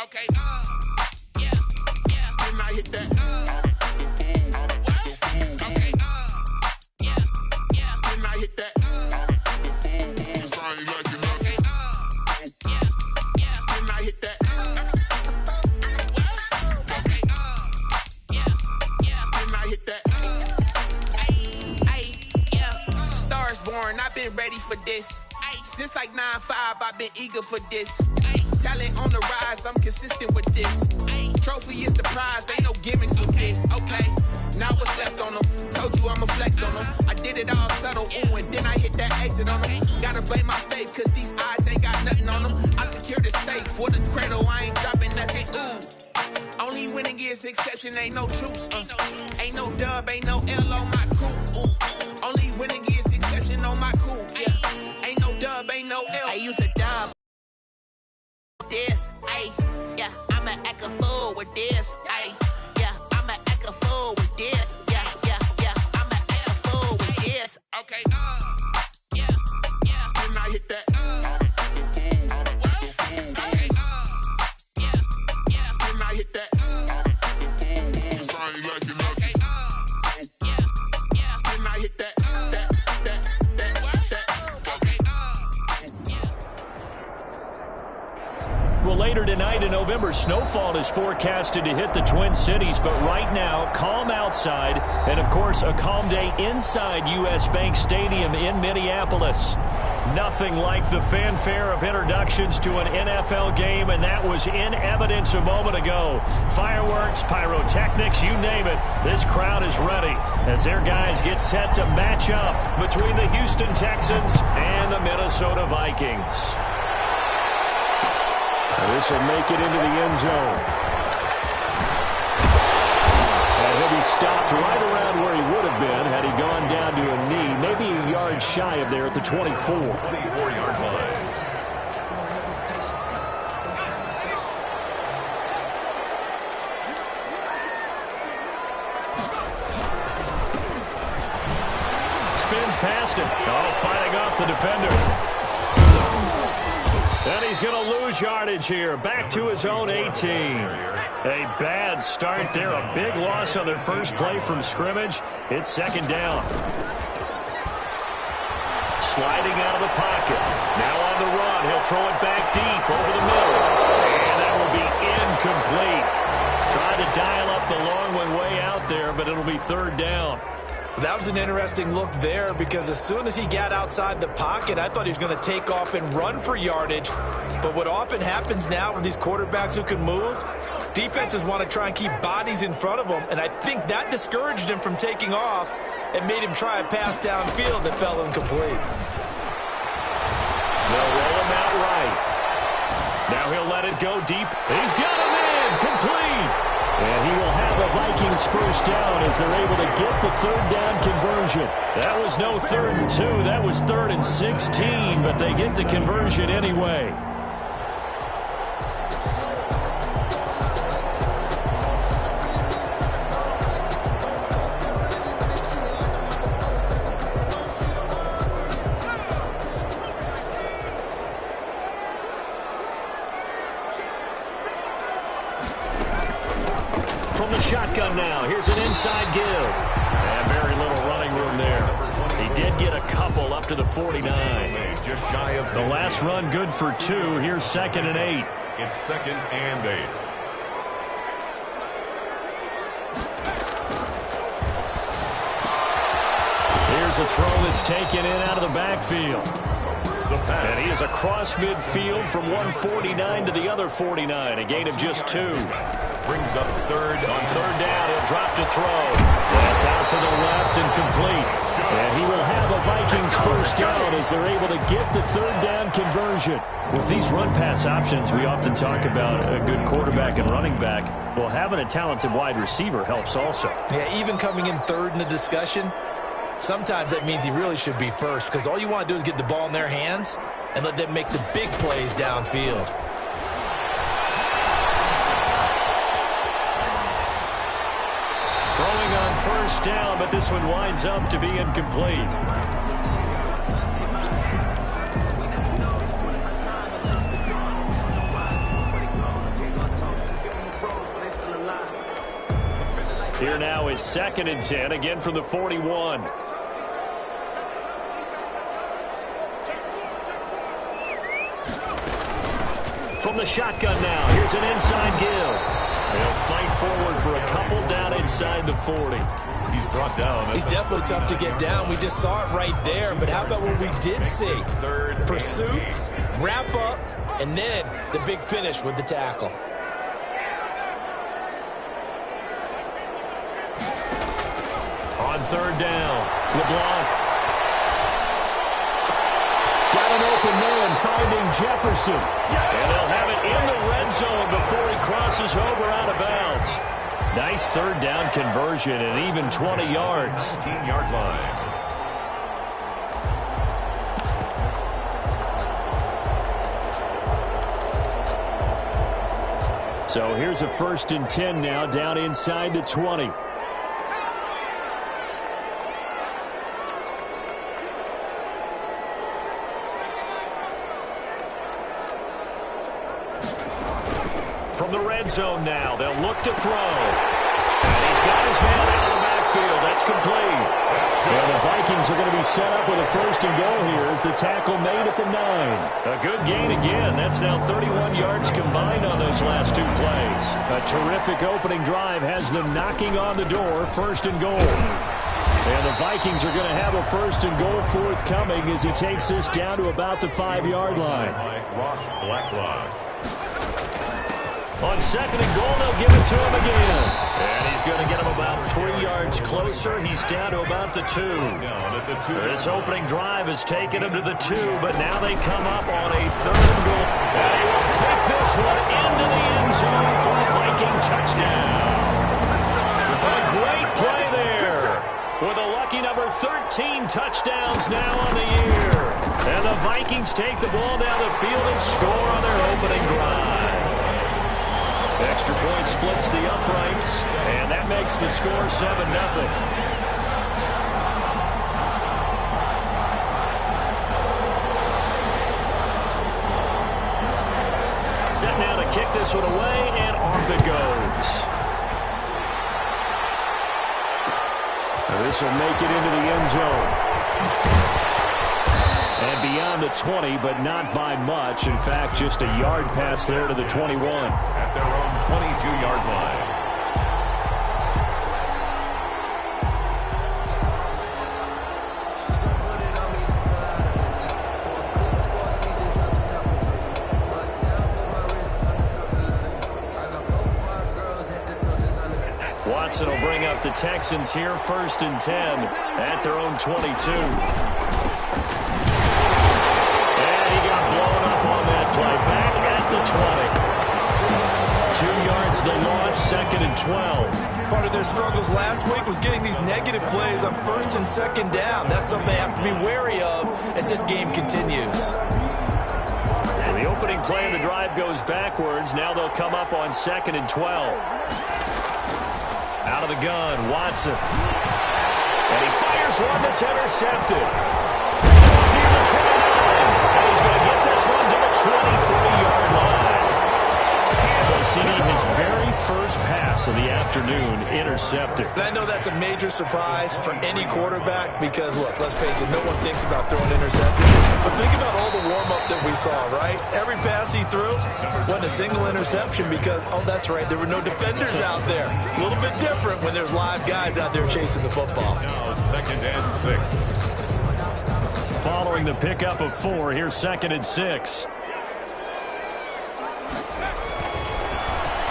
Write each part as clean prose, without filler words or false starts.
Okay. Yeah. Then I hit that. Okay. Yeah. Then I hit that. Sound like you know. Okay. Yeah. Then I hit that. Okay. Yeah. Then I hit that. Yeah. Stars born. I've been ready for this. Since like 9-5, I've been eager for this. Talent on the rise, I'm consistent with this. Trophy is the prize, ain't no gimmicks with this. Okay, now what's left on them? Told you I'ma flex on them. I did it all subtle, ooh, and then I hit that exit on them. Gotta blame my faith, cause these eyes ain't got nothing on them. I secured the safe for the cradle, I ain't dropping nothing, ooh. Only winning is exception, ain't no truce. Ain't no dub, ain't no L on my crew. Only winning is exception on my crew, yeah. Ain't no dub, ain't no L. I use a dub. This, ayy, yeah, I'ma act a fool with this, ayy, yeah, I'ma act a fool with this, yeah, I'ma act a fool with this. Okay, yeah, then I hit that. Okay, yeah, then I hit that. Sound like you know. Okay, yeah, then I hit that. Well, later tonight, a November snowfall is forecasted to hit the Twin Cities, but right now, calm outside, and of course, a calm day inside U.S. Bank Stadium in Minneapolis. Nothing like the fanfare of introductions to an NFL game, and that was in evidence a moment ago. Fireworks, pyrotechnics, you name it, this crowd is ready as their guys get set to match up between the Houston Texans and the Minnesota Vikings. This will make it into the end zone. And he'll be stopped right around where he would have been had he gone down to a knee, maybe a yard shy of there at the 24. 24-yard line. Spins past him. Oh, fighting off the defender. And he's going to lose yardage here. Back to his own 18. A bad start there. A big loss on their first play from scrimmage. It's second down. Sliding out of the pocket. Now on the run. He'll throw it back deep over the middle. And that will be incomplete. Tried to dial up the long one way out there, but it'll be third down. That was an interesting look there because as soon as he got outside the pocket, I thought he was going to take off and run for yardage. But what often happens now with these quarterbacks who can move, defenses want to try and keep bodies in front of them, and I think that discouraged him from taking off and made him try a pass downfield that fell incomplete. They'll roll him out right. Now he'll let it go deep. He's got a man complete. And he will have a Vikings first down as they're able to get the third down conversion. That was no 3rd and 2. That was 3rd and 16, but they get the conversion anyway. From the shotgun now, here's an inside give. And very little running room there. He did get a couple up to the 49. Just shy of the last run good for 2. Here's 2nd and 8. It's 2nd and 8. Here's a throw that's taken in out of the backfield. And he is across midfield from 149 to the other 49. A gain of just 2. Brings up third. On third down, he'll drop to throw. That's out to the left and complete. And he will have a Vikings first down as they're able to get the third down conversion. With these run-pass options, we often talk about a good quarterback and running back. Well, having a talented wide receiver helps also. Yeah, even coming in third in the discussion, sometimes that means he really should be first because all you want to do is get the ball in their hands and let them make the big plays downfield. Throwing on first down, but this one winds up to be incomplete. now is 2nd and 10, again from the 41. From the shotgun now, here's an inside give. They'll fight forward for a couple down inside the 40. He's brought down. He's definitely tough to get down. We just saw it right there. But how about what we did see? Pursuit, wrap up, and then the big finish with the tackle. On 3rd down, LeBlanc. Got an open man, finding Jefferson. And they'll have it in the red zone before he crosses over out of bounds. Nice 3rd down conversion and even 20 yards. 19-yard line. So here's a 1st and 10 now, down inside the 20. From the red zone now, they'll look to throw. And he's got his man out of the backfield. That's complete. And the Vikings are going to be set up with a 1st and goal here as the tackle made at the 9. A good gain again. That's now 31 yards combined on those last 2 plays. A terrific opening drive has them knocking on the door, 1st and goal. And the Vikings are going to have a 1st and goal forthcoming as he takes this down to about the 5-yard line. Ross Blacklock. On 2nd and goal, they'll give it to him again. And he's going to get him about 3 yards closer. He's down to about the 2. Down at the 2. This opening drive has taken him to the 2, but now they come up on a 3rd and goal. And he will take this one into the end zone for a Viking touchdown. A great play there with a lucky number 13 touchdowns now on the year. And the Vikings take the ball down the field and score on their opening drive. Extra point splits the uprights, and that makes the score 7-0. Set now to kick this one away, and off it goes. This will make it into the end zone. And beyond the 20, but not by much. In fact, just a yard pass there to the 21. At their own 22-yard line. Watson will bring up the Texans here, 1st and 10 at their own 22. Back at the 20. 2 yards the loss, 2nd and 12. Part of their struggles last week was getting these negative plays on 1st and 2nd down. That's something they have to be wary of as this game continues. So the opening play of the drive goes backwards. Now they'll come up on 2nd and 12. Out of the gun, Watson. And he fires one that's intercepted. Near the 29. And he's going to get this one to the 23-yard line. So CD, his very first pass of the afternoon intercepted. And I know that's a major surprise for any quarterback because, look, let's face it, no one thinks about throwing interceptions. But think about all the warm-up that we saw, right? Every pass he threw wasn't a single interception because, oh, that's right, there were no defenders out there. A little bit different when there's live guys out there chasing the football. Now 2nd and 6. Following the pickup of 4, here's 2nd and 6.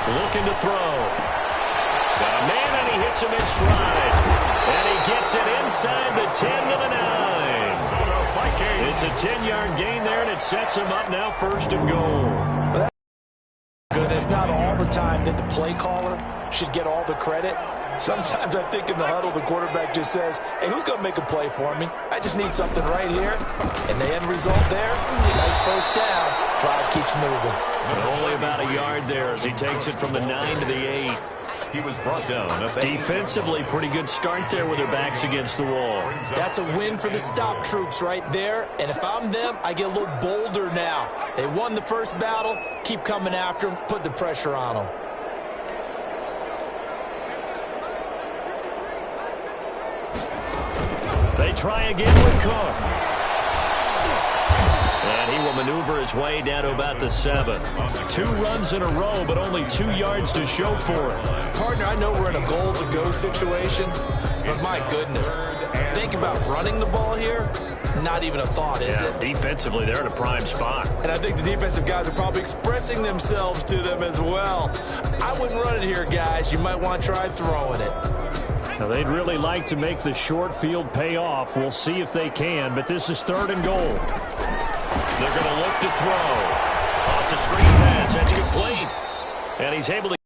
Looking to throw. Got a man, and he hits him in stride. And he gets it inside the 10 to the 9. It's a 10-yard gain there, and it sets him up now 1st and goal. Goodness, not all the time that the play caller should get all the credit. Sometimes I think in the huddle, the quarterback just says, hey, who's going to make a play for me? I just need something right here. And the end result there, nice 1st down. Drive keeps moving. But only about a yard there as he takes it from the 9 to the 8. He was brought down. Defensively, pretty good start there with their backs against the wall. That's a win for the stop troops right there. And if I'm them, I get a little bolder now. They won the first battle. Keep coming after them. Put the pressure on them. try again with Cook. And he will maneuver his way down to about the 7. 2 runs in a row, but only 2 yards to show for it. Partner, I know we're in a goal-to-go situation, but my goodness. Think about running the ball here. Not even a thought, is it? Defensively, they're in a prime spot. And I think the defensive guys are probably expressing themselves to them as well. I wouldn't run it here, guys. You might want to try throwing it. Now, they'd really like to make the short field pay off. We'll see if they can, but this is 3rd and goal. They're going to look to throw. Oh, it's a screen pass. That's complete. And he's able to.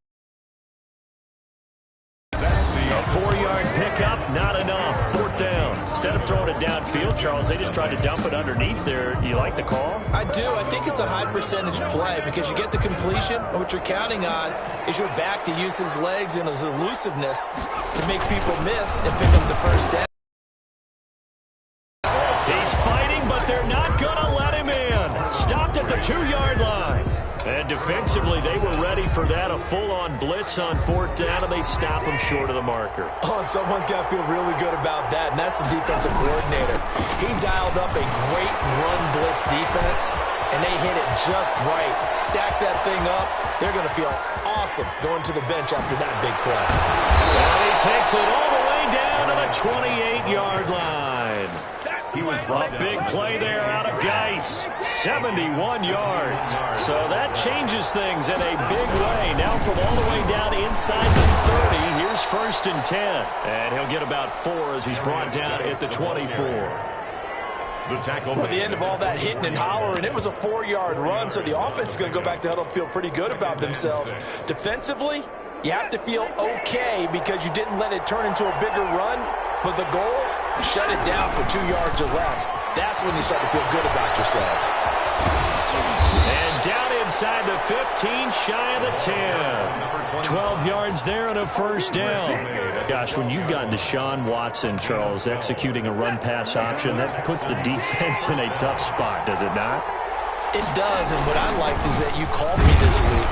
A 4-yard pickup, not enough. 4th down. Instead of throwing it downfield, Charles, they just tried to dump it underneath there. You like the call? I do. I think it's a high percentage play because you get the completion. And what you're counting on is your back to use his legs and his elusiveness to make people miss and pick up the 1st down. He's fighting, but they're not going to let him in. Stopped at the 2-yard line. And defensively, they were ready for that, a full-on blitz on 4th down, and they stop him short of the marker. Oh, and someone's got to feel really good about that, and that's the defensive coordinator. He dialed up a great run blitz defense, and they hit it just right. Stack that thing up. They're going to feel awesome going to the bench after that big play. And he takes it all the way down to the 28-yard line. A big play there out of Geis. 71 yards. So that changes things in a big way. Now from all the way down inside the 30, here's 1st and 10. And he'll get about 4 as he's brought down at the 24. At the end of all that hitting and hollering, it was a 4-yard run, so the offense is going to go back to huddle and feel pretty good about themselves. Defensively, you have to feel okay because you didn't let it turn into a bigger run, but the goal, shut it down for 2 yards or less. That's when you start to feel good about yourselves. And down inside the 15, shy of the 10. 12 yards there and a 1st down. Gosh, when you've got Deshaun Watson, Charles, executing a run-pass option, that puts the defense in a tough spot, does it not? It does, and what I liked is that you called me this week,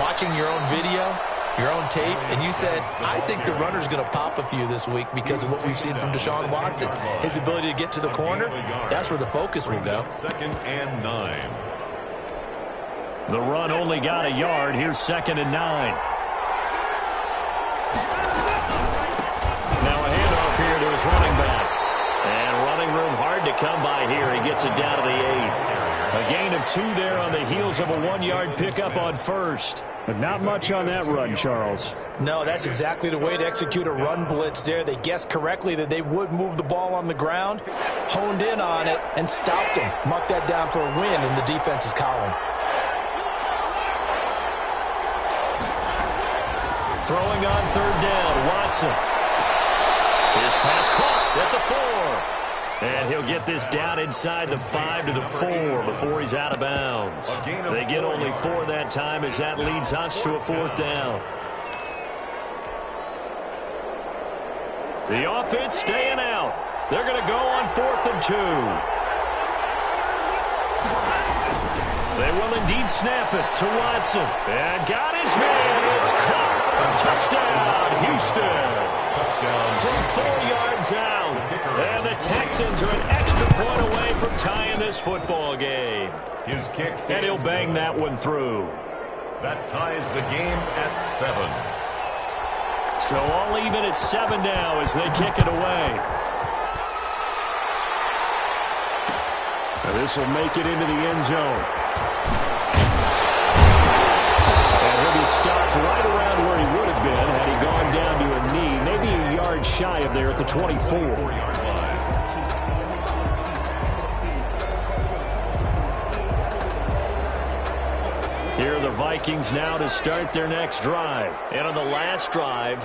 watching your own video, your own tape, and you said, I think the runner's going to pop a few this week because of what we've seen from Deshaun Watson. His ability to get to the corner, that's where the focus will go. 2nd and 9. The run only got a yard. Here's 2nd and 9. Now a handoff here to his running back. And running room hard to come by here. He gets it down to the 8. A gain of 2 there on the heels of a 1-yard pickup on 1st. But not much on that run, Charles. No, that's exactly the way to execute a run blitz there. They guessed correctly that they would move the ball on the ground, honed in on it, and stopped them. Mark that down for a win in the defense's column. Throwing on 3rd down, Watson. His pass caught at the 4. And he'll get this down inside the 5 to the 4 before he's out of bounds. They get only 4 that time as that leads us to a 4th down. The offense staying out. They're going to go on 4th and 2. They will indeed snap it to Watson. And got his man. It's caught. Touchdown, Houston. From 4 yards out. And the Texans are an extra point away from tying this football game. His kick. And he'll bang that one through. That ties the game at 7. So all even at 7 now as they kick it away. Now this will make it into the end zone. And he'll be stopped right around where he would have been had he gone down to a knee, maybe a yard shy of there at the 24. Here are the Vikings now to start their next drive. And on the last drive,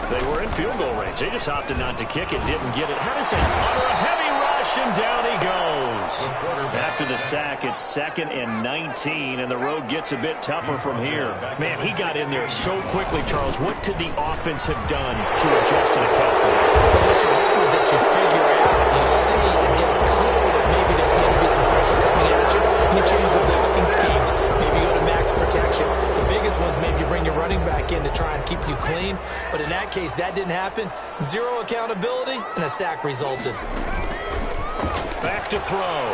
they were in field goal range. They just opted not to kick it, didn't get it. How does that? Under a heavy rush, and down he goes. After the sack, it's 2nd and 19, and the road gets a bit tougher from here. Man, he got in there so quickly, Charles. What could the offense have done to adjust to the count for that? What you hope is that you figure out, you see, and get a clue that maybe there's going to be some pressure coming at you, and you change the blocking schemes. Maybe go to max protection. The biggest ones, maybe you bring your running back in to try and keep you clean, but But in that case, that didn't happen. Zero accountability, and a sack resulted. Back to throw.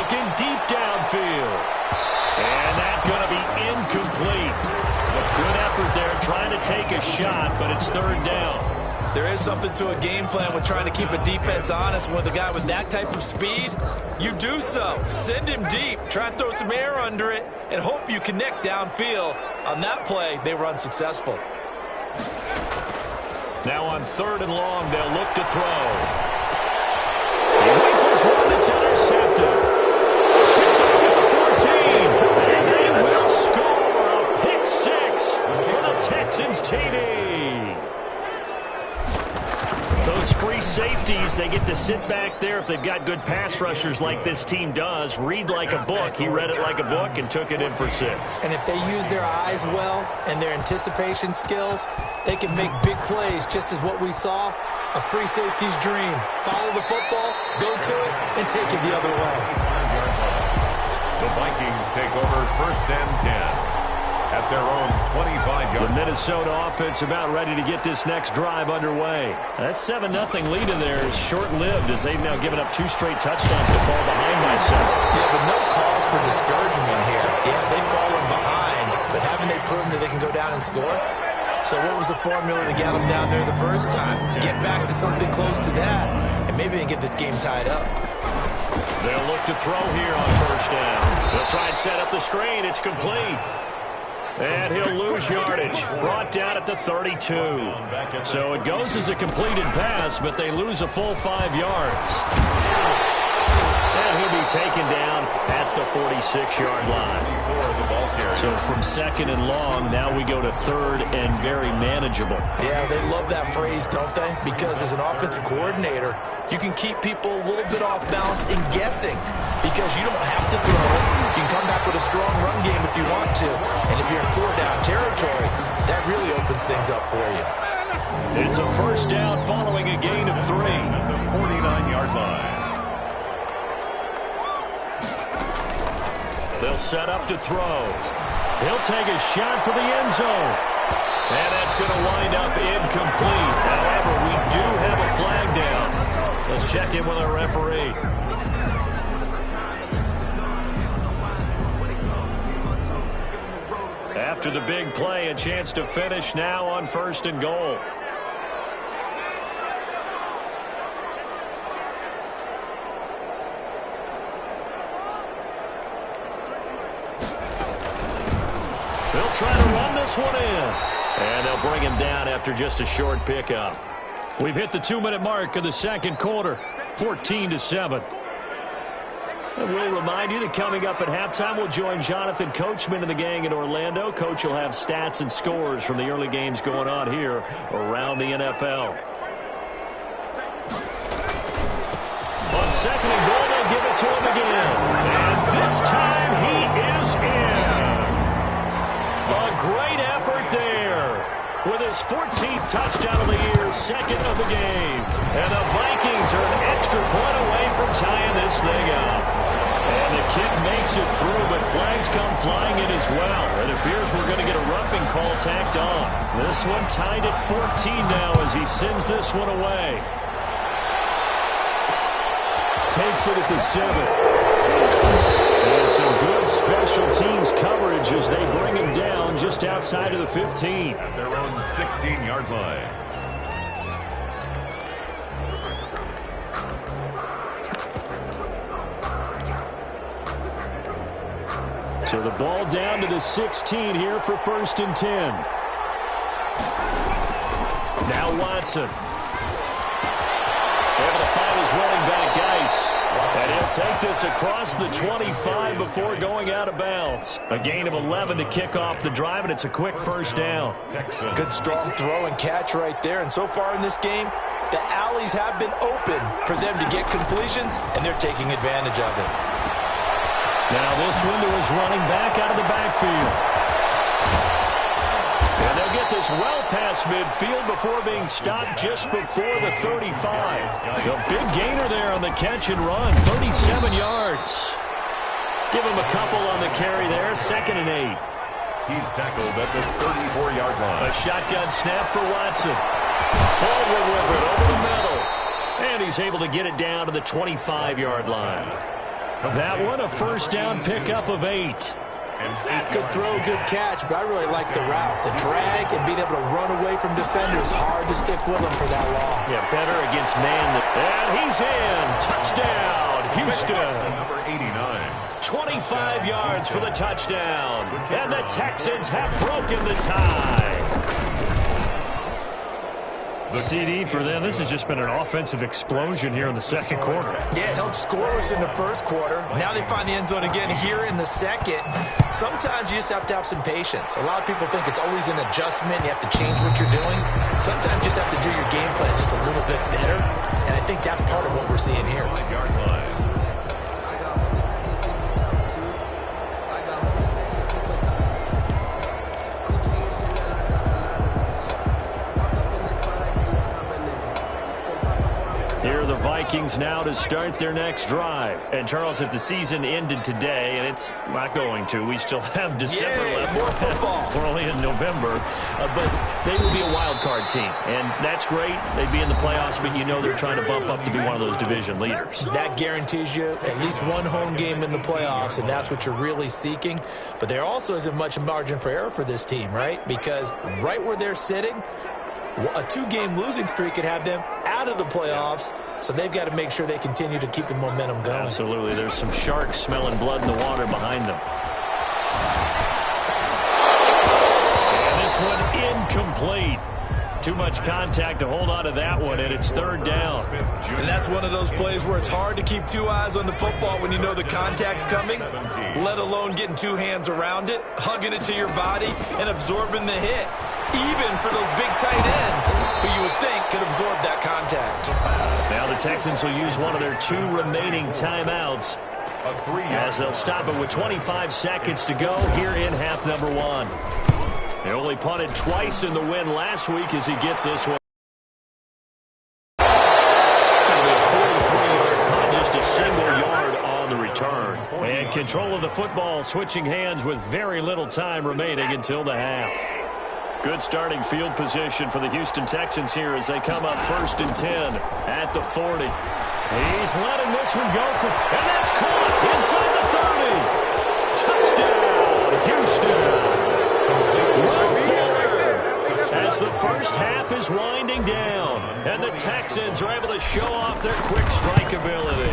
Looking deep downfield. And that's going to be incomplete. A good effort there trying to take a shot, but it's third down. There is something to a game plan with trying to keep a defense honest. With a guy with that type of speed, you do so. Send him deep. Try and throw some air under it and hope you connect downfield. On that play, they were unsuccessful. Now on third and long, they'll look to throw. He rifles one that's intercepted. Picked off at the 14. And they will score a pick six for the Texans TD. Those free safeties, they get to sit back there if they've got good pass rushers like this team does. Read like a book. He read it like a book and took it in for 6. And if they use their eyes well and their anticipation skills, they can make big plays, just as what we saw. A free safety's dream. Follow the football, go to it, and take it the other way. The Vikings take over first and 10. At their own 25-yard. The Minnesota offense about ready to get this next drive underway. That 7-0 lead in there is short-lived as they've now given up 2 straight touchdowns to fall behind by 7. Yeah, but no cause for discouragement here. Yeah, they've fallen behind, but haven't they proven that they can go down and score? So what was the formula to get them down there the first time? Get back to something close to that, and maybe they can get this game tied up. They'll look to throw here on first down. They'll try and set up the screen. It's complete. And he'll lose yardage. Brought down at the 32. So it goes as a completed pass, but they lose a full 5 yards. And he'll be taken down at the 46-yard line. So from second and long, now we go to third and very manageable. Yeah, they love that phrase, don't they? Because as an offensive coordinator, you can keep people a little bit off balance and guessing because you don't have to throw it. You can come back with a strong run game if you want to. And if you're in 4-down territory, that really opens things up for you. It's a first down following a gain of 3. At the 49-yard line. They'll set up to throw. He'll take a shot for the end zone. And that's going to wind up incomplete. However, we do have a flag down. Let's check in with our referee. After the big play, a chance to finish now on first and goal. They'll try to run this one in. And they'll bring him down after just a short pickup. We've hit the 2-minute mark of the second quarter, 14-7. And we'll remind you that coming up at halftime, we'll join Jonathan Coachman and the gang in Orlando. Coach will have stats and scores from the early games going on here around the NFL. On second and goal, they'll give it to him again. And this time he is in. A great effort there with his 14th touchdown of the year, second of the game. And the Vikings are an extra point away from tying this thing up. And the kick makes it through, but flags come flying in as well. It appears we're going to get a roughing call tacked on. This one tied at 14 now as he sends this one away. Takes it at the 7. And some good special teams coverage as they bring him down just outside of the 15. At their own 16-yard line. So the ball down to the 16 here for first and 10. Now Watson. Able to find his running back, Geis. And he'll take this across the 25 before going out of bounds. A gain of 11 to kick off the drive, and it's a quick first down. Good strong throw and catch right there. And so far in this game, the alleys have been open for them to get completions, and they're taking advantage of it. Now this one to his running back out of the backfield. And they'll get this well past midfield before being stopped just before the 35. A big gainer there on the catch and run, 37 yards. Give him a couple on the carry there, 2nd and 8. He's tackled at the 34-yard line. A shotgun snap for Watson. Baldwin with it over the middle. And he's able to get it down to the 25-yard line. That one, a first down pickup of 8. Good throw, good catch, but I really like the route. The drag and being able to run away from defenders. Hard to stick with him for that long. Yeah, better against man. And he's in. Touchdown, Houston. Number 89. 25 yards for the touchdown. And the Texans have broken the tie. The CD for them, this has just been an offensive explosion here in the second quarter. Yeah, held scoreless in the first quarter. Now they find the end zone again here in the second. Sometimes you just have to have some patience. A lot of people think it's always an adjustment. You have to change what you're doing. Sometimes you just have to do your game plan just a little bit better. And I think that's part of what we're seeing here. 5-yard line. Here are the Vikings now to start their next drive. And, Charles, if the season ended today, and it's not going to, we still have December left. More football. We're only in November. But they would be a wild card team. And that's great. They'd be in the playoffs, but you know they're trying to bump up to be one of those division leaders. That guarantees you at least one home game in the playoffs, and that's what you're really seeking. But there also isn't much margin for error for this team, right? Because right where they're sitting, a 2-game losing streak could have them out of the playoffs, so they've got to make sure they continue to keep the momentum going. Absolutely. There's some sharks smelling blood in the water behind them. And this one incomplete. Too much contact to hold on to that one, and it's third down. And that's one of those plays where it's hard to keep two eyes on the football when you know the contact's coming, let alone getting two hands around it, hugging it to your body, and absorbing the hit. Even for those big tight ends who you would think could absorb that contact. Now the Texans will use one of their 2 remaining timeouts as they'll stop it with 25 seconds to go here in half number 1. They only punted twice in the win last week as he gets this one. It'll be a 43-yard punt, just a single yard on the return. And control of the football switching hands with very little time remaining until the half. Good starting field position for the Houston Texans here as they come up 1st and 10 at the 40. He's letting this one go for, and that's caught inside the 30. Touchdown, Houston. Will Fuller, as the first half is winding down, and the Texans are able to show off their quick strike ability.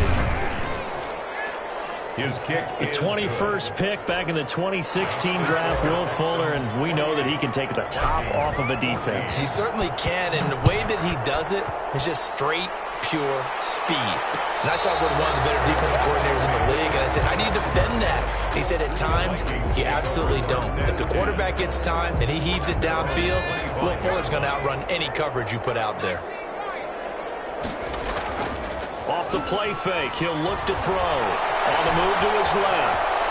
His kick. The 21st pick back in the 2016 draft, Will Fuller, and we know that he can take the top off of a defense. He certainly can, and the way that he does it is just straight, pure speed. And I saw with one of the better defense coordinators in the league, and I said, how do you defend that? And he said, at times, you absolutely don't. If the quarterback gets time and he heaves it downfield, Will Fuller's going to outrun any coverage you put out there. Off the play fake, he'll look to throw. On the move to his left.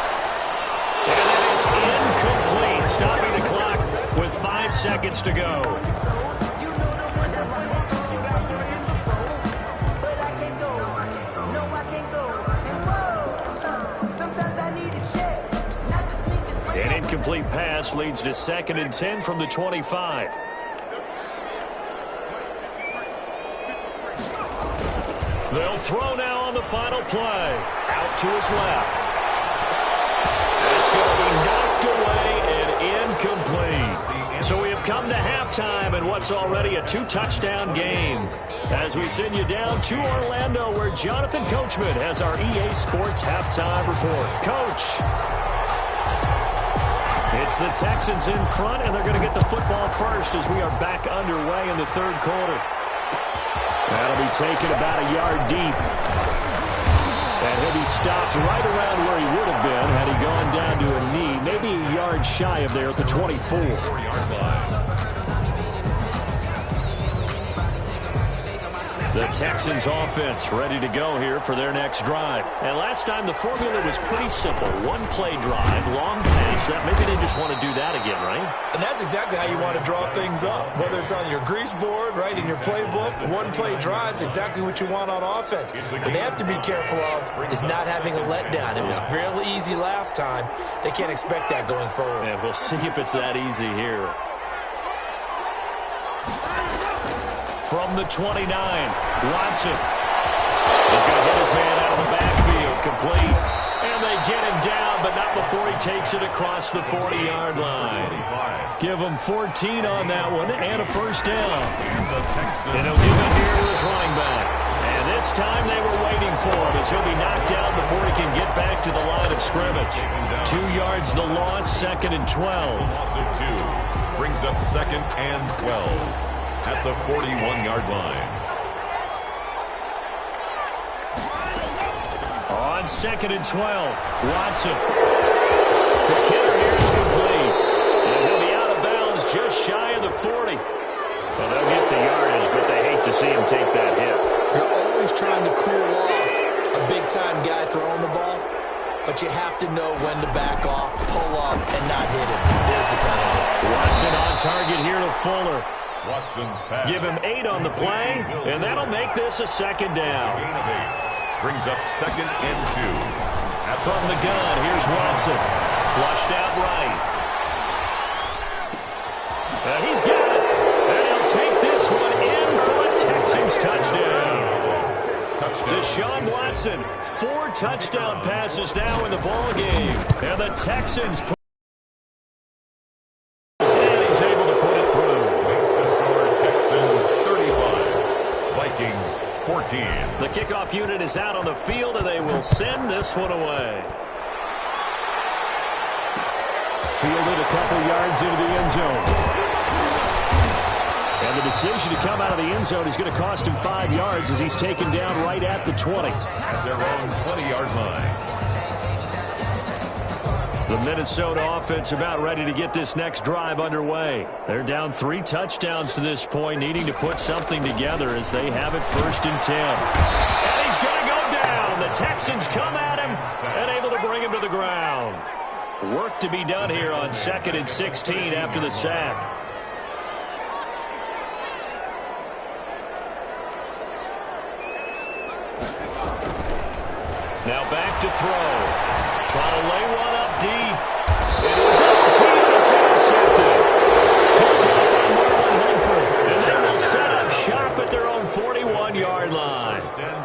And it is incomplete, stopping the clock with 5 seconds to go. An incomplete pass leads to 2nd and 10 from the 25. They'll throw now on the final play. Out to his left. It's going to be knocked away and incomplete. So we have come to halftime in what's already a 2-touchdown game. As we send you down to Orlando, where Jonathan Coachman has our EA Sports halftime report. Coach. It's the Texans in front, and they're going to get the football first as we are back underway in the third quarter. That'll be taken about a yard deep. And he'll be stopped right around where he would have been had he gone down to a knee, maybe a yard shy of there at the 24. 4-yard line. The Texans offense ready to go here for their next drive. And last time the formula was pretty simple. One play drive, long pass. That maybe they just want to do that again, right? And that's exactly how you want to draw things up. Whether it's on your grease board, right, in your playbook, one play drive is exactly what you want on offense. What they have to be careful of is not having a letdown. It was fairly easy last time. They can't expect that going forward. And we'll see if it's that easy here. From the 29, Watson is going to get his man out of the backfield, complete. And they get him down, but not before he takes it across the 40-yard line. Give him 14 on that one and a first down. And he'll give it here to his running back. And this time they were waiting for him as he'll be knocked down before he can get back to the line of scrimmage. 2 yards the loss, 2nd and 12. Loss of 2 brings up 2nd and 12. At the 41-yard line. On 2nd and 12, Watson. The kicker here is complete. And he'll be out of bounds just shy of the 40. Well, they'll get the yardage, but they hate to see him take that hit. You're always trying to cool off a big-time guy throwing the ball, but you have to know when to back off, pull up, and not hit him. There's the penalty. Watson on target here to Fuller. Watson's pass. Give him 8 on the play, and that'll make this a 2nd down. Gain of 8 brings up 2nd and 2. From the gun, here's Watson. Flushed out right. And he's got it. And he'll take this one in for a Texans touchdown. Deshaun Watson, 4 touchdown passes now in the ball game. And the Texans... Vikings 14. The kickoff unit is out on the field, and they will send this one away. Fielded a couple yards into the end zone. And the decision to come out of the end zone is going to cost him 5 yards as he's taken down right at the 20. At their own 20-yard line. The Minnesota offense about ready to get this next drive underway. They're down 3 touchdowns to this point, needing to put something together as they have it 1st and 10. And he's going to go down. The Texans come at him and able to bring him to the ground. Work to be done here on 2nd and 16 after the sack. Now back to throw. Trying to lay one up deep. Into a double team, and it's intercepted. Picked up by Marlon Humphrey. And then they'll set up shop at their own 41-yard line.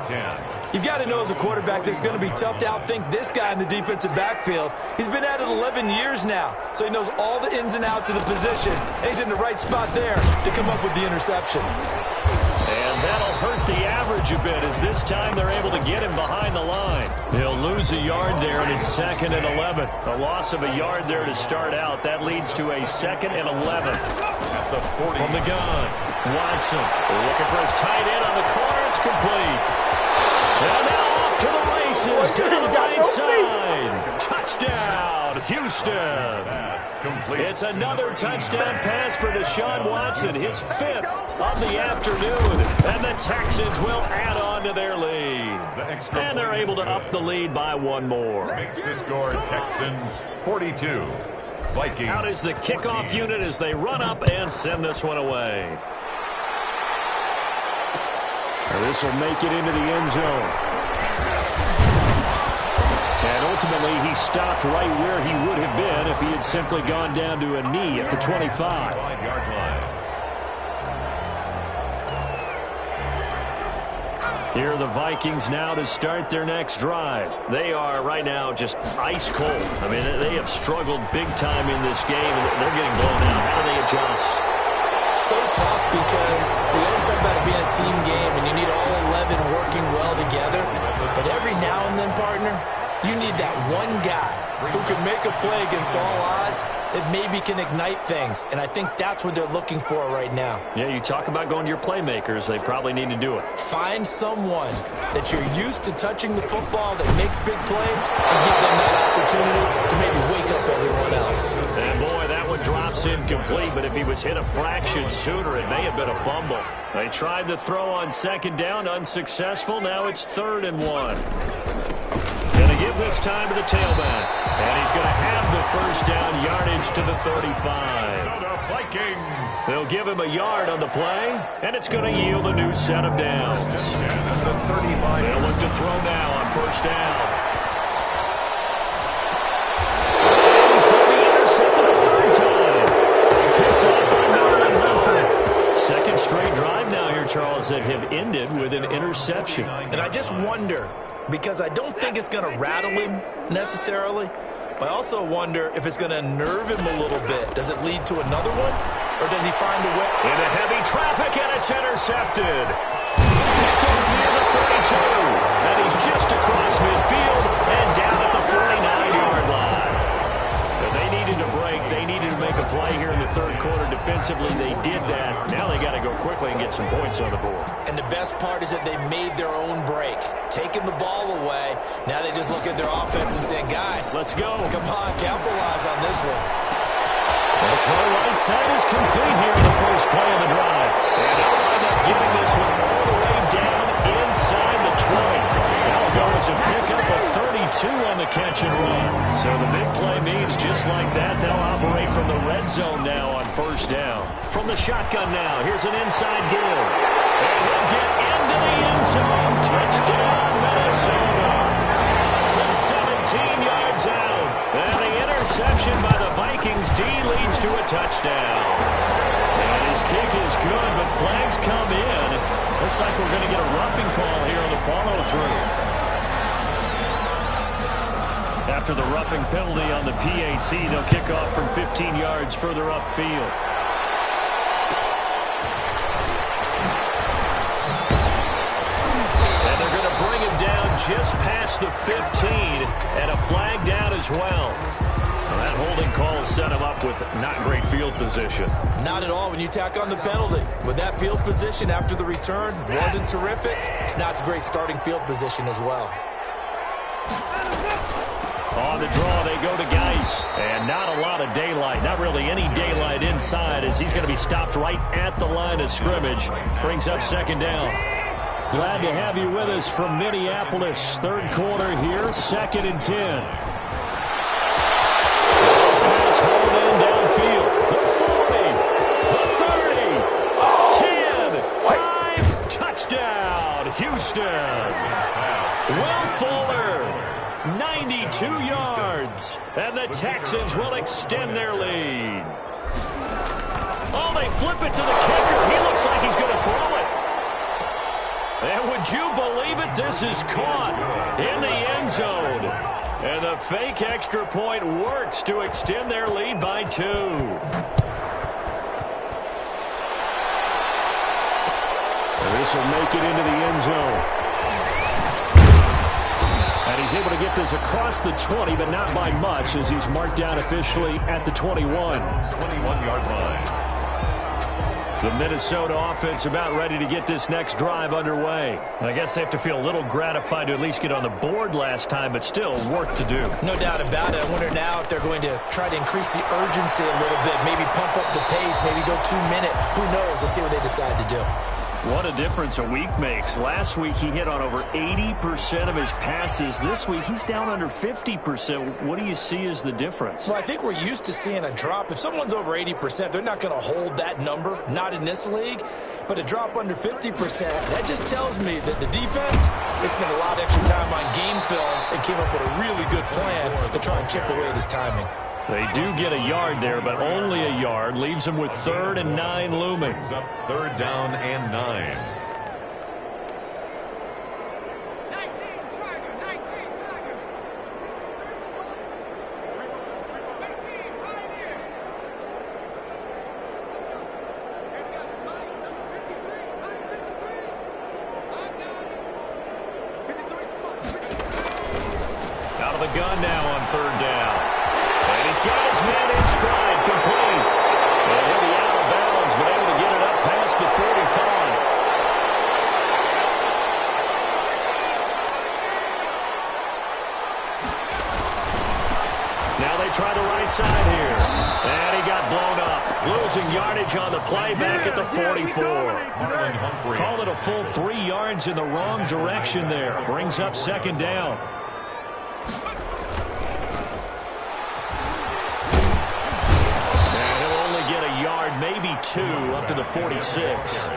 10. You've got to know as a quarterback that it's going to be tough to outthink this guy in the defensive backfield. He's been at it 11 years now, so he knows all the ins and outs of the position. And he's in the right spot there to come up with the interception. And that'll hurt the average a bit as this time they're able to get him behind the line. He'll lose a yard there, and it's 2nd and 11. A loss of a yard there to start out. That leads to a 2nd and 11. At the 40. From the gun, Watson looking for his tight end on the corner. It's complete. And now off to the races down the right side. Touchdown, Houston. It's another touchdown pass for Deshaun Watson, his 5th of the afternoon. And the Texans will add on to their lead. And they're able to up the lead by 1 more. Makes the score Texans 42. Vikings. Out is the kickoff 14. Unit as they run up and send this one away. This will make it into the end zone. And ultimately, he stopped right where he would have been if he had simply gone down to a knee at the 25. 5-yard line. Here are the Vikings now to start their next drive. They are right now just ice cold. I mean, they have struggled big time in this game, and they're getting blown out. How do they adjust? So tough because we always talk about it being a team game, and you need all 11 working well together. But every now and then, partner, You need that one guy who can make a play against all odds that maybe can ignite things. And I think that's what they're looking for right now. Yeah, you talk about going to your playmakers. They probably need to do it. Find someone that you're used to touching the football that makes big plays and give them that opportunity to maybe wake up everyone else. And boy, that one drops incomplete, but if he was hit a fraction sooner, it may have been a fumble. They tried the throw on second down, unsuccessful. Now it's 3rd and 1. Going to give this time to the tailback. And he's going to have the first down, yardage to the 35. Vikings. They'll give him a yard on the play, and it's going to yield a new set of downs. They'll look to throw now on first down. And he's going to be intercepted a 3rd time. Picked up by Marlon Humphrey. Second straight drive now here, Charles, that have ended with an interception. And I just wonder, because I don't think it's going to rattle him necessarily, but I also wonder if it's going to nerve him a little bit. Does it lead to another one, or does he find a way? Into heavy traffic, and it's intercepted. Picked up near the 32, and he's just across midfield and down at the 49-yard line. Now, they needed to break. They needed to make a play here in the 3rd quarter defensively. They did that. Now they got to go quickly and get some points on the board. And the best part is that they made their own break, taking the ball away. Now they just look at their offense and saying, guys, let's go. Come on, capitalize on this one. That's right. Right side is complete here in the first play of the drive. And they'll wind up giving this one all the way down inside the 20. That'll go as a pickup of 32 on the catch and run. So the big play means just like that, they'll operate from the red zone now on first down. From the shotgun now, here's an inside give. And he'll get into the end zone. Touchdown, Minnesota. From 17 yards out. And the interception by the Vikings D leads to a touchdown. And his kick is good, but flags come in. Looks like we're going to get a roughing call here on the follow-through. After the roughing penalty on the PAT, they'll kick off from 15 yards further upfield. And they're going to bring him down just past the 15, and a flag down as well. That holding call set him up with not great field position. Not at all when you tack on the penalty. With that field position after the return wasn't terrific, it's not a great starting field position as well. On the draw, they go to Geis. And not a lot of daylight, not really any daylight inside, as he's going to be stopped right at the line of scrimmage. Brings up second down. Glad to have you with us from Minneapolis. 3rd quarter here, 2nd and 10. Downfield, the 40, the 30, 10, 5, touchdown, Houston. Will Fuller, 92 yards, and the Texans will extend their lead. Oh, they flip it to the kicker. He looks like he's going to throw it. And would you believe it? This is caught in the end zone. And the fake extra point works to extend their lead by 2. This will make it into the end zone. And he's able to get this across the 20, but not by much, as he's marked down officially at the 21. 21-yard line. The Minnesota offense about ready to get this next drive underway. I guess they have to feel a little gratified to at least get on the board last time, but still work to do. No doubt about it. I wonder now if they're going to try to increase the urgency a little bit, maybe pump up the pace, maybe go 2-minute. Who knows? Let's see what they decide to do. What a difference a week makes. Last week he hit on over 80% of his passes. This week he's down under 50%. What do you see as the difference? Well, I think we're used to seeing a drop. If someone's over 80%, they're not going to hold that number, not in this league. But a drop under 50%, that just tells me that the defense, they spent a lot of extra time on game films and came up with a really good plan to try and chip away at his timing. They do get a yard there, but only a yard. Leaves them with 3rd and 9 looming. Up 3rd down and 9. the gun now on third down. And he's got his man in stride, complete. And he'll be out of bounds, but able to get it up past the 45. Now they try the right side here. And he got blown up. Losing yardage on the play back at the 44. Call it a full 3 yards in the wrong direction there. Brings up second down. And he'll only get a yard, maybe 2, up to the 46.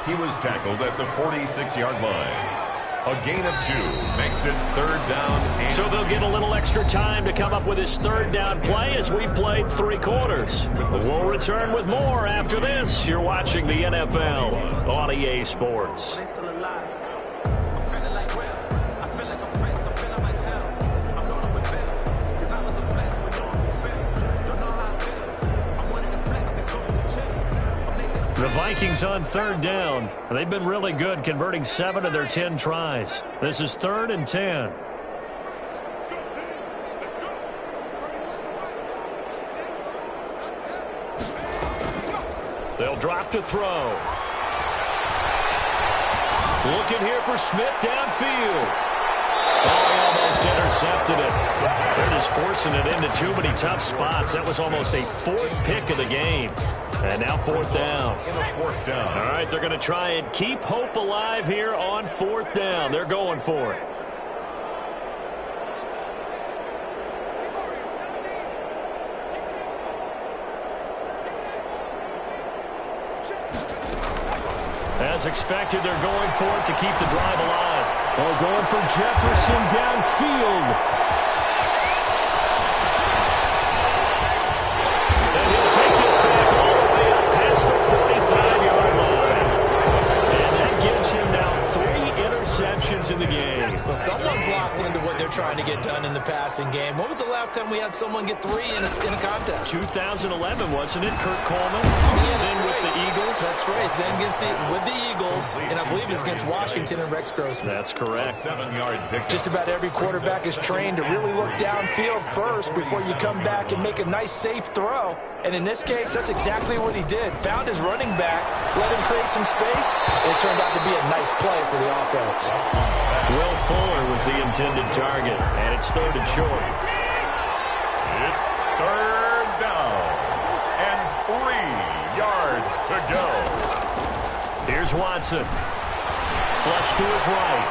He was tackled at the 46-yard line. A gain of 2 makes it third down. So they'll get a little extra time to come up with his third down play as we played 3 quarters. We'll return with more after this. You're watching the NFL on EA Sports. The Vikings on third down. They've been really good, converting 7 of their 10 tries. This is 3rd and 10. They'll drop to throw. Looking here for Smith downfield. Oh, he almost intercepted it. They're just forcing it into too many tough spots. That was almost a 4th pick of the game. And now 4th down. All right, they're going to try and keep hope alive here on 4th down. They're going for it. As expected, they're going for it to keep the drive alive. Oh, going for Jefferson downfield. And he'll take this back all the way up past the 45-yard line. And that gives him now 3 interceptions in the game. Well, someone's locked into what they're trying to get done in the passing game. When was the last time we had someone get 3 in a contest? 2011, wasn't it? Kurt Coleman. Then with the Eagles. That's right. Then with the Eagles, and I believe it's against Washington and Rex Grossman. That's correct. 7-yard pickup. Just about every quarterback is trained to really look downfield first before you come back and make a nice, safe throw. And in this case, that's exactly what he did. Found his running back, let him create some space, and it turned out to be a nice play for the offense. Will Fuller was the intended target, and it's 3rd and short. It's 3rd down and 3 yards to go. Here's Watson. Flush to his right.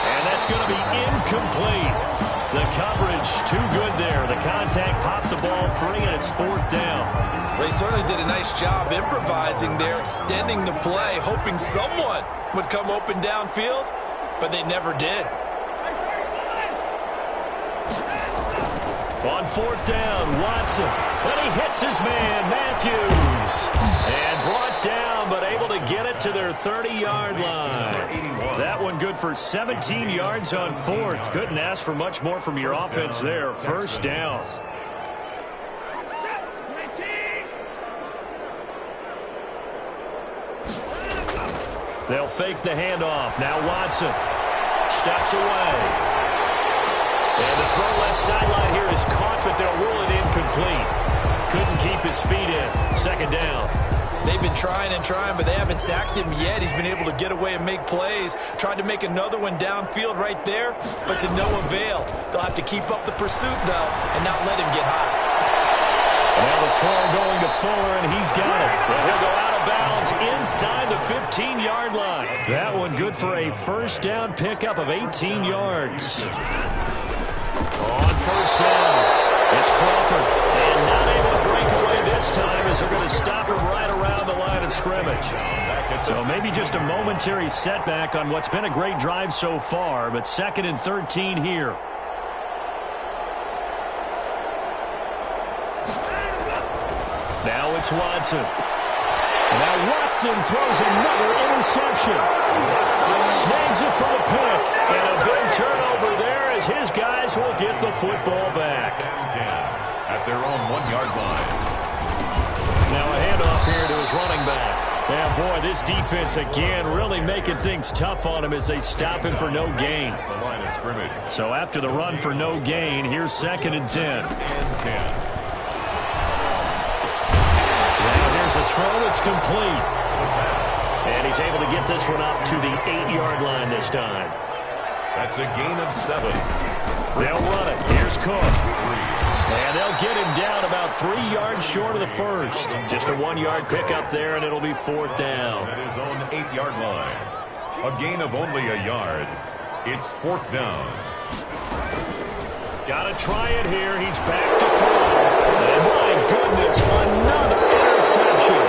And that's going to be incomplete. The coverage too good there. The contact popped the ball free, and it's 4th down. They certainly did a nice job improvising there, extending the play, hoping someone would come open downfield, but they never did. On 4th down, Watson. And he hits his man, Matthews. And brought down, but able to get it to their 30-yard line. That one good for 17 yards on 4th. Couldn't ask for much more from your offense there. 1st down. They'll fake the handoff. Now Watson steps away. And the throw left sideline here is caught, but they'll rule it incomplete. Couldn't keep his feet in. 2nd down. They've been trying and trying, but they haven't sacked him yet. He's been able to get away and make plays. Tried to make another one downfield right there, but to no avail. They'll have to keep up the pursuit, though, and not let him get hot. Now the throw going to Fuller, and he's got it. And he'll go out of bounds inside the 15-yard line. That one good for a 1st down pickup of 18 yards. On 1st down, it's Crawford. And not able to break away this time as they're going to stop him right around the line of scrimmage. So maybe just a momentary setback on what's been a great drive so far, but 2nd and 13 here. Now it's Watson. Now Watson throws another interception. Snags it for the pick. And a big turnover there as his guys will get the football back. At their own 1-yard line. Now a handoff here to his running back. Yeah, boy, this defense again really making things tough on him as they stop him for no gain. The line of scrimmage. So after the run for no gain, here's 2nd and 10. Now here's a throw. It's complete. And he's able to get this one up to the 8-yard line this time. That's a gain of 7. They'll run it. Here's Cook. And they'll get him down about 3 yards short of the first. Just a 1-yard pickup there, and it'll be 4th down. At his own 8-yard line. A gain of only a yard. It's 4th down. Got to try it here. He's back to throw. And my goodness, another interception.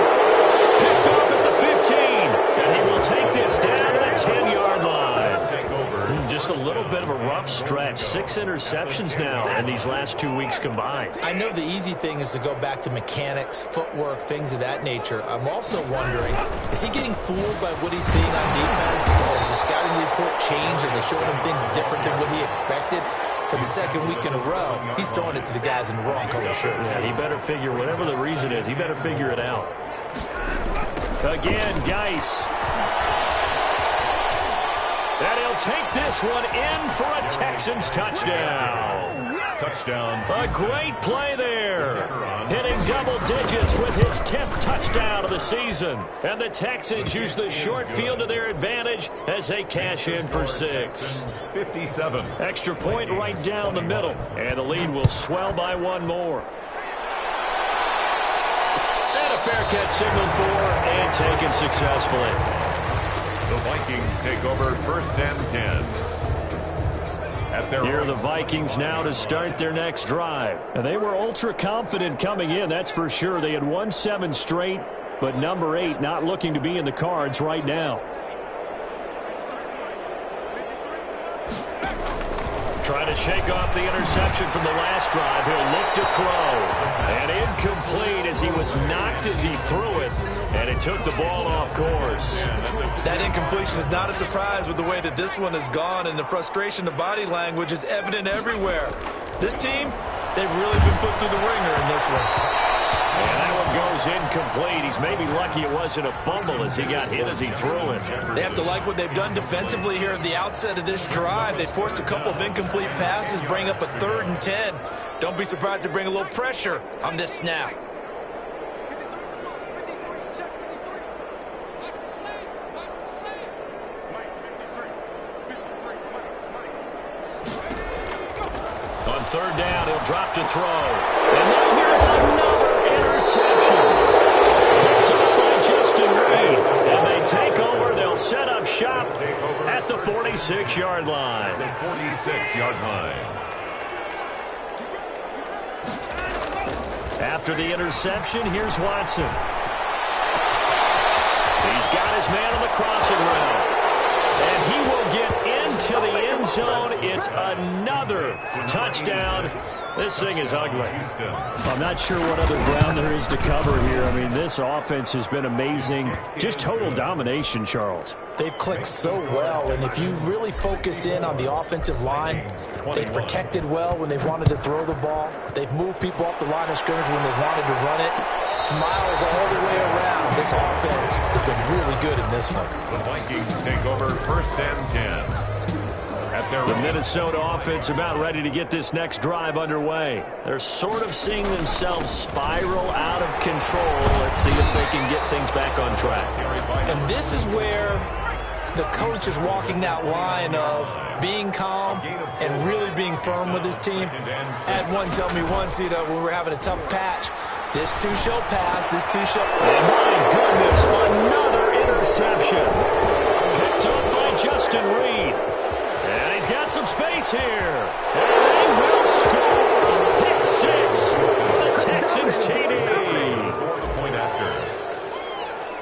Picked off at the 15. And he will take this down to the 10-yard line. Take over. Just a little bit of a rough stretch. 6 interceptions now in these last 2 weeks combined. I know the easy thing is to go back to mechanics, footwork, things of that nature. I'm also wondering, is he getting fooled by what he's seeing on defense? Has the scouting report changed? Are they showing him things different than what he expected? For the 2nd week in a row, he's throwing it to the guys in the wrong color shirts. Yeah, he better figure, whatever the reason is, he better figure it out. Again, Geis. And he'll take this one in for a Texans touchdown. Touchdown. A great play there. Hitting double digits with his 10th touchdown of the season. And the Texans use the short field to their advantage as they cash in for 6. 57. Extra point right down the middle. And the lead will swell by 1 more. And a fair catch signaled for and taken successfully. The Vikings take over 1st and 10. Here are the Vikings now to start their next drive. And they were ultra confident coming in, that's for sure. They had won 7 straight, but number 8 not looking to be in the cards right now. Trying to shake off the interception from the last drive. He'll look to throw. And incomplete as he was knocked as he threw it. And it took the ball off course. That incompletion is not a surprise with the way that this one has gone, and the frustration, the body language is evident everywhere. This team, they've really been put through the ringer in this one. And that one goes incomplete. He's maybe lucky it wasn't a fumble as he got hit as he threw it. They have to like what they've done defensively here at the outset of this drive. They forced a couple of incomplete passes, bring up a 3rd and 10. Don't be surprised to bring a little pressure on this snap. On 3rd down, he'll drop to throw. And now here's another interception. Picked up by Justin Reed. And they take over. They'll set up shop at the 46-yard line. The 46-yard line. After the interception, here's Watson. He's got his man on the crossing route. And he will get into the end zone. It's another touchdown. This thing is ugly. I'm not sure what other ground there is to cover here. I mean, this offense has been amazing. Just total domination, Charles. They've clicked so well, and if you really focus in on the offensive line, they've protected well when they wanted to throw the ball. They've moved people off the line of scrimmage when they wanted to run it. Smiles all the way around. This offense has been really good in this one. The Vikings take over 1st and 10. The Minnesota offense about ready to get this next drive underway. They're sort of seeing themselves spiral out of control. Let's see if they can get things back on track. And this is where the coach is walking that line of being calm and really being firm with his team. Had one tell me once, when we were having a tough patch, this too shall pass, this too shall... Oh, my goodness, another interception. Picked up by Justin Reed. And he's got some space here. And they will score. Pick 6 for the Texans TD. Point after.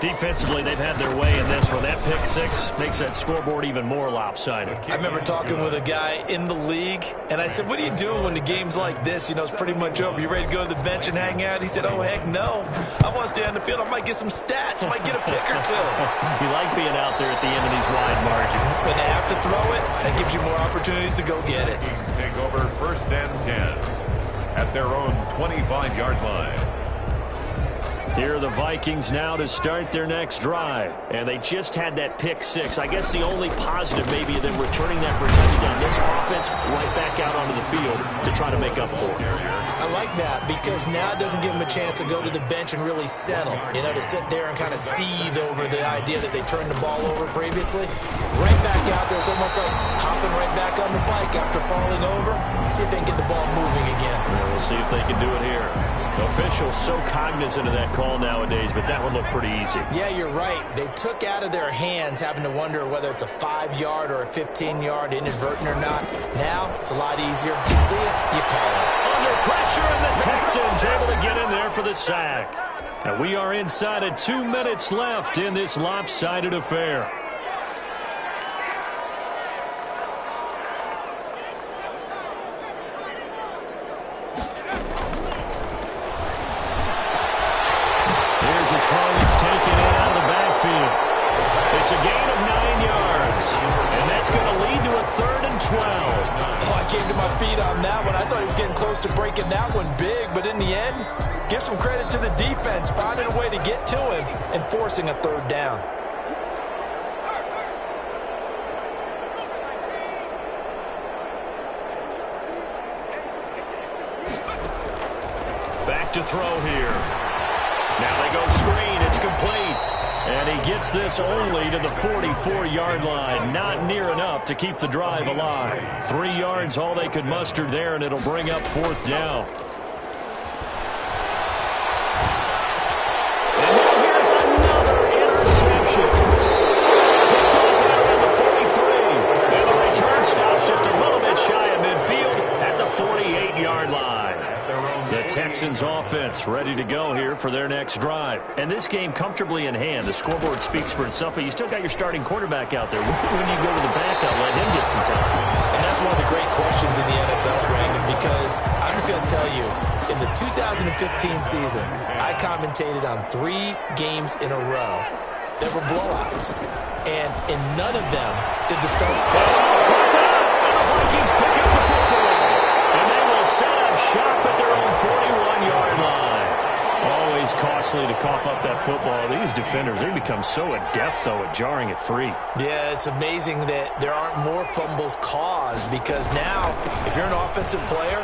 Defensively, they've had their way in this one. That pick 6 makes that scoreboard even more lopsided. I remember talking with a guy in the league, and I said, what do you do when the game's like this? It's pretty much over. You ready to go to the bench and hang out? He said, oh, heck no. I want to stay on the field. I might get some stats. I might get a pick or 2. You like being out there at the end of these wide margins. When they have to throw it, that gives you more opportunities to go get it. Vikings take over 1st and 10 at their own 25-yard line. Here are the Vikings now to start their next drive. And they just had that pick six. I guess the only positive maybe of them returning that for a touchdown. This offense right back out onto the field to try to make up for it. I like that because now it doesn't give them a chance to go to the bench and really settle. You know, to sit there and kind of seethe over the idea that they turned the ball over previously. Right back out there. It's almost like hopping right back on the bike after falling over. See if they can get the ball moving again. Yeah, we'll see if they can do it here. Officials so cognizant of that call nowadays, but that one looked pretty easy. Yeah, you're right. They took out of their hands having to wonder whether it's a 5-yard or a 15-yard inadvertent or not. Now, it's a lot easier. You see it, you call it. Under pressure, and the Texans able to get in there for the sack. And we are inside of 2 minutes left in this lopsided affair. Here's a throw that's taken in out of the backfield. It's a gain of 9 yards, and that's going to lead to a 3rd and 12. Oh, I came to my feet on that one. I thought he was getting close to breaking that one big, but in the end, give some credit to the defense, finding a way to get to him and forcing a 3rd down. Back to throw here. Now they go screen. It's complete. And he gets this only to the 44-yard line. Not near enough to keep the drive alive. 3 yards all they could muster there, and it'll bring up 4th down. And now here's another interception. Picked off out around the 43. And the return stops just a little bit shy of midfield at the 48-yard line. The Texans offense ready to go here for their next drive. And this game comfortably in hand. The scoreboard speaks for itself, but you still got your starting quarterback out there. When you go to the backup, let him get some time. And that's one of the great questions in the NFL, Brandon, because I'm just going to tell you, in the 2015 season, I commentated on 3 games in a row that were blowouts. And in none of them did the starter... Caught up, and the Vikings pick up the football. And they will set up shop at their own 41-yard line. Always costly to cough up that football. These defenders, they become so adept, though, at jarring it free. Yeah, it's amazing that there aren't more fumbles caused because now, if you're an offensive player,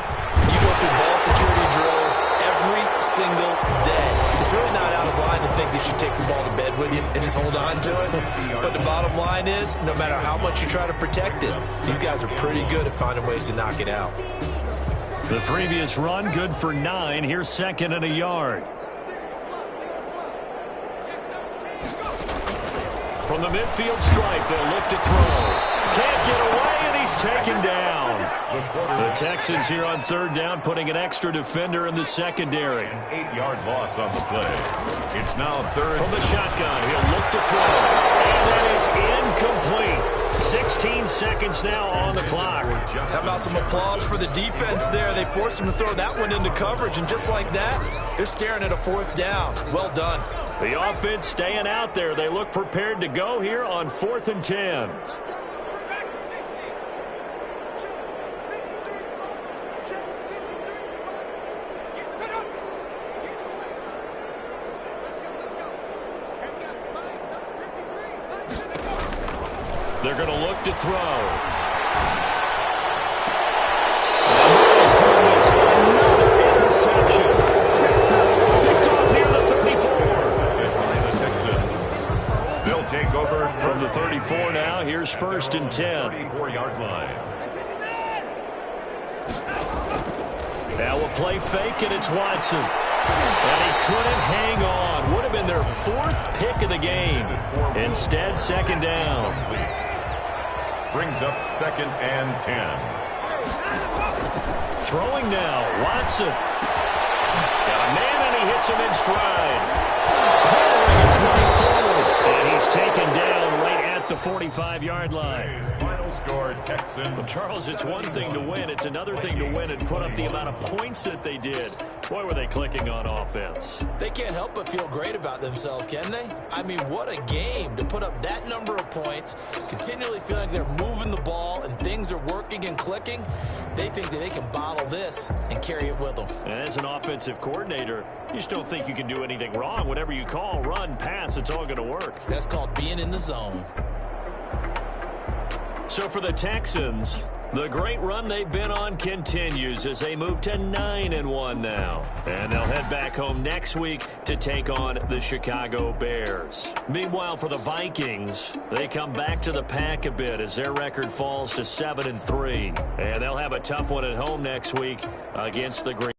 you go through ball security drills every single day. It's really not out of line to think that you take the ball to bed with you and just hold on to it. But the bottom line is, no matter how much you try to protect it, these guys are pretty good at finding ways to knock it out. The previous run, good for 9. Here's 2nd and a yard. From the midfield stripe, they'll look to throw. Can't get away, and he's taken down. The Texans here on 3rd down, putting an extra defender in the secondary. An 8-yard loss on the play. It's now 3rd. From the shotgun, he'll look to throw. And that is incomplete. 16 seconds now on the clock. How about some applause for the defense there? They forced him to throw that one into coverage, and just like that, they're staring at a 4th down. Well done. The offense staying out there. They look prepared to go here on 4th and 10. They're going to look to throw. Oh, goodness, another interception. Picked off near the 34. The Texans. They'll take over From the 34 now, here's 1st and 10. 34-yard line. Now a play fake, and it's Watson. And he couldn't hang on. Would have been their 4th pick of the game. Instead, 2nd down. Brings up 2nd and 10. Throwing now, Watson. Got a man, and he hits him in stride. Powering his way forward. And he's taken down right at the 45-yard line. score, Texans. Well, Charles, it's one thing to win. It's another thing to win and put up the amount of points that they did. Boy, were they clicking on offense. They can't help but feel great about themselves, can they? I mean, what a game to put up that number of points, continually feel like they're moving the ball and things are working and clicking. They think that they can bottle this and carry it with them. And as an offensive coordinator, you just don't think you can do anything wrong. Whatever you call, run, pass, it's all going to work. That's called being in the zone. So for the Texans, the great run they've been on continues as they move to 9-1 now. And they'll head back home next week to take on the Chicago Bears. Meanwhile, for the Vikings, they come back to the pack a bit as their record falls to 7-3. And they'll have a tough one at home next week against the Green